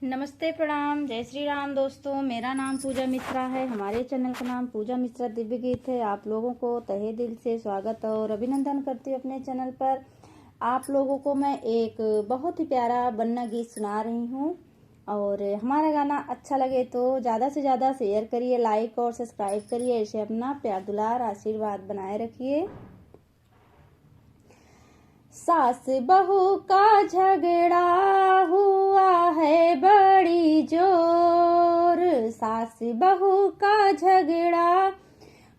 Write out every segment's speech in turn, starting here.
नमस्ते, प्रणाम, जय श्री राम दोस्तों। मेरा नाम पूजा मिश्रा है। हमारे चैनल का नाम पूजा मिश्रा दिव्य गीत है। आप लोगों को तहे दिल से स्वागत और अभिनंदन करती हूँ अपने चैनल पर। आप लोगों को मैं एक बहुत ही प्यारा बन्ना गीत सुना रही हूँ और हमारा गाना अच्छा लगे तो ज़्यादा से ज़्यादा शेयर करिए, लाइक और सब्सक्राइब करिए। इसे अपना प्यार दुलार आशीर्वाद बनाए रखिए। सास बहू का झगड़ा हुआ है बड़ी जोर। सास बहू का झगड़ा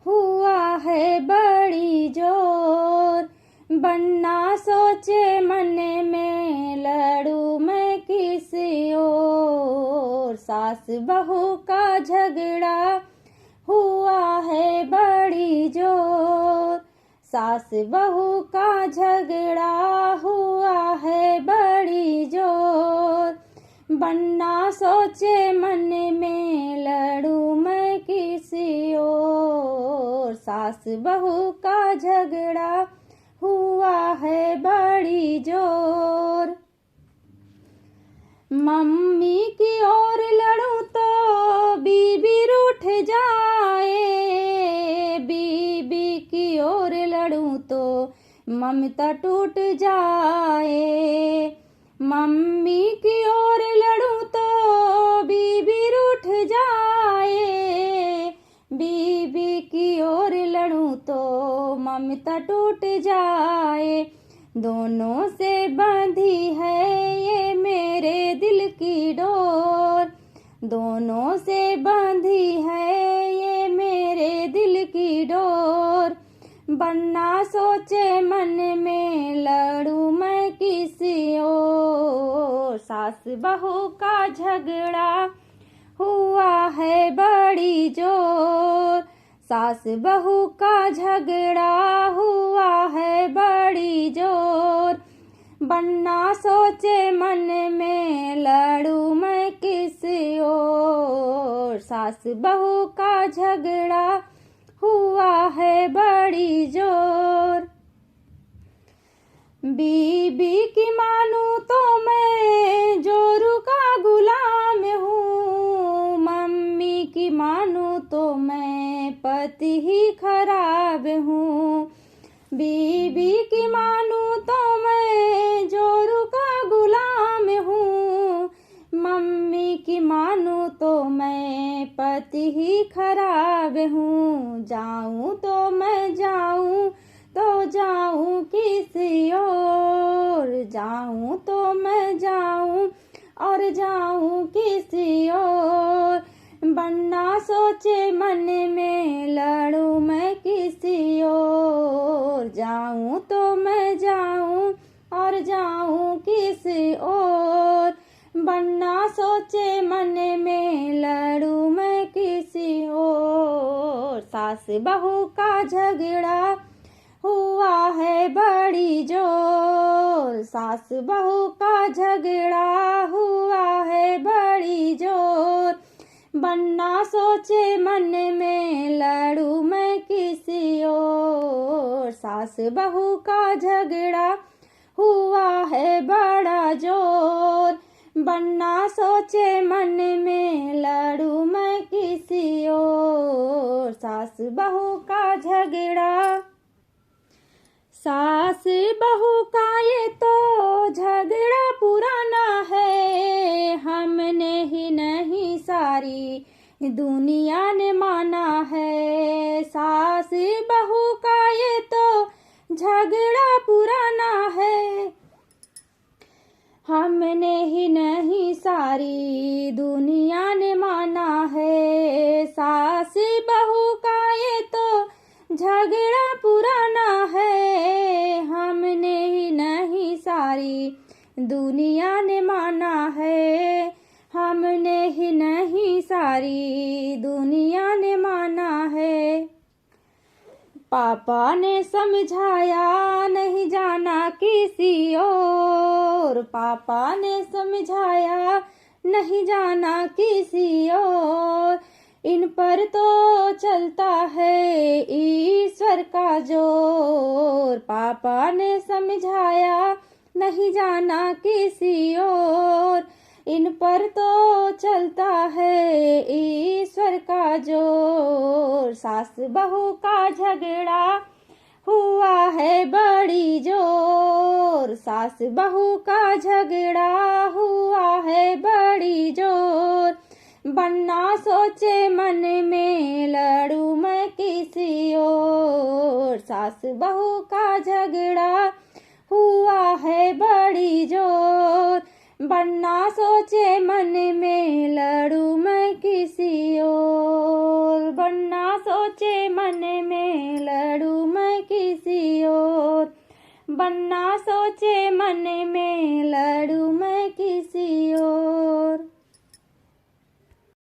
हुआ है बड़ी जोर। बन्ना सोचे मन में लड़ू मैं किसी और। सास बहू का झगड़ा हुआ है बड़ी जोर। सास बहू का झगड़ा हुआ है बड़ी जोर। बन्ना सोचे मन में लड़ू मैं किसी और। सास बहू का झगड़ा हुआ है बड़ी जोर। मम्मी की ओर लड़ूं तो बीबी रूठ जाए। बीबी की ओर लड़ूं तो ममता टूट जाए। मम्मी की ओर लड़ूं तो बीबी रूठ जाए। बीबी की ओर लड़ूं तो ममता टूट जाए। दोनों से बंधी है ये मेरे दिल की डोर। दोनों से बंधी है ये मेरे दिल की डोर। बन्ना सोचे मन में लड़ू मैं किसी और। सास बहू का झगड़ा हुआ है बड़ी जोर। सास बहू का झगड़ा हुआ है बड़ी जोर। बन्ना सोचे मन में लड़ू मैं किसी और। सास बहू का झगड़ा हुआ है बड़ी जोर। बीबी की मानू तो मैं जोरू का गुलाम हूँ। मम्मी की मानू तो मैं पति ही खराब हूँ। बीबी की मानू तो मैं जोरू का गुलाम हूँ। मम्मी की मानू तो मैं पति ही खराब हूँ। जाऊँ तो मैं जाऊँ तो जाऊँ किसी और। जाऊँ तो मैं जाऊँ और जाऊँ किसी और। बन्ना सोचे मन में लड़ू मैं किसी और। जाऊँ तो मैं जाऊँ और जाऊँ किसी और। बन्ना सोचे मन में लड़ू मैं किसी और। सास बहू का झगड़ा हुआ है बड़ी जोर। सास बहू का झगड़ा हुआ है बड़ी जोर। बन्ना सोचे मन में लड़ू मैं किसी और। सास बहू का झगड़ा हुआ है बड़ा जोर। बन्ना सोचे मन में लड़ू मैं किसी और। सास बहू का झगड़ा। सास बहू का ये तो झगड़ा पुराना है। हमने ही नहीं सारी दुनिया ने माना है। सास बहू का ये तो झगड़ा पुराना है। हमने ही नहीं सारी दुनिया ने माना है। सास बहू का ये तो झगड़ा पुराना है। हमने ही नहीं सारी दुनिया ने माना है। हमने ही नहीं सारी दुनिया ने माना है। पापा ने समझाया नहीं जाना किसी और। पापा ने समझाया नहीं जाना किसी और। इन पर तो चलता है ईश्वर का जोर। पापा ने समझाया नहीं जाना किसी और। इन पर तो चलता है ईश्वर का जोर। सास बहू का झगड़ा हुआ है बड़ी जोर। सास बहू का झगड़ा हुआ है बड़ी जोर। बनना सोचे मन में लड़ू मैं किसी और। सास बहू का झगड़ा हुआ है बड़ी जोर। बनना सोचे मन में लड़ू मैं किसी और। बनना सोचे मन में लड़ू मैं किसी और। बनना सोचे मन में लड़ू मैं किसी और।